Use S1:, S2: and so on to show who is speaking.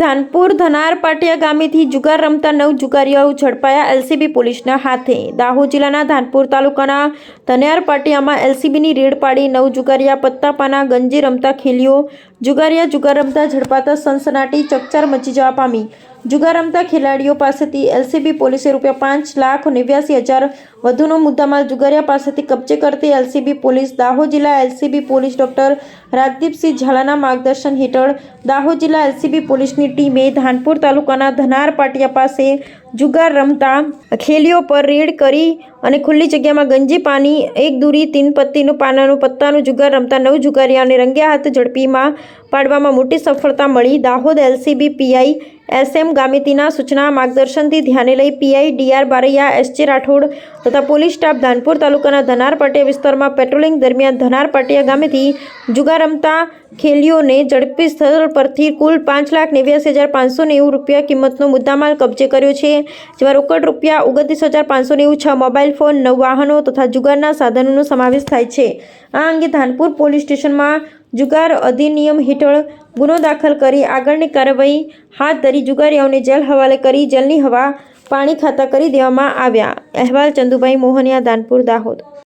S1: ધાનપુર ધનાર પાટિયા ગામેથી જુગાર રમતા 9 જુગારીઓ ઝડપાયા એલસીબી પોલીસના હાથે। દાહોદ જિલ્લાના ધાનપુર તાલુકાના ધનાર પાટિયામાં એલસીબીની રેડ પાડી 9 જુગારીયા પત્તાપાના ગંજી રમતા ખેલીઓ જુગારીયા જુગાર રમતા ઝડપાતા સનસનાટી ચકચાર મચી જવા પામી। જુગાર રમતા ખેલાડીઓ પાસેથી એલસીબી પોલીસે ₹5,89,000 વધુનો મુદ્દામાલ જુગારીયા પાસેથી કબજે કરતી એલસીબી પોલીસ દાહોદ જિલ્લા એલસીબી પોલીસ ડોક્ટર રાજદીપસિંહ ઝાલાના માર્ગદર્શન હેઠળ દાહોદ જિલ્લા એલસીબી પોલીસની ટીમે ધાનપુર તાલુકાના ધનાર પાટિયા પાસે જુગાર રમતા ખેલીઓ પર રેડ કરી અને ખુલ્લી જગ્યામાં ગંજી પાની 1 દૂરી 3 પત્તીનું પાનાનું પત્તાનું જુગાર રમતા 9 જુગારીયાને રંગે હાથ ઝડપીમાં પાડવામાં મોટી સફળતા મળી। દાહોદ એલસીબી પીઆઈ એસએમ ગામિતીના સૂચના માર્ગદર્શનથી ધ્યાને લઈ PI DR Baraiya SJ Rathod તથા પોલીસ સ્ટાફ ધાનપુર તાલુકાના ધનાર પાટિયા વિસ્તારમાં પેટ્રોલિંગ દરમિયાન ધનાર પાટિયા ગામેથી જુગાર રમતા ખેલીઓને ઝડપી સ્થળ પરથી કુલ ₹5,89,590 કિંમતનો મુદ્દામાલ કબજે કર્યો છે, જેમાં રોકડ ₹29,590, 6 મોબાઈલ ફોન, 9 વાહનો તથા જુગારના સાધનોનો સમાવેશ થાય છે। આ અંગે ધાનપુર પોલીસ સ્ટેશનમાં જુગાર અધિનિયમ હેઠળ ગુનો દાખલ કરી આગળની કાર્યવાહી હાથ ધરી જુગારીઓને જેલ હવાલે કરી જેલની હવા પાણી ખાતા કરી દેવામાં આવ્યા। અહેવાલ ચંદુભાઈ મોહનિયા, ધાનપુર, દાહોદ।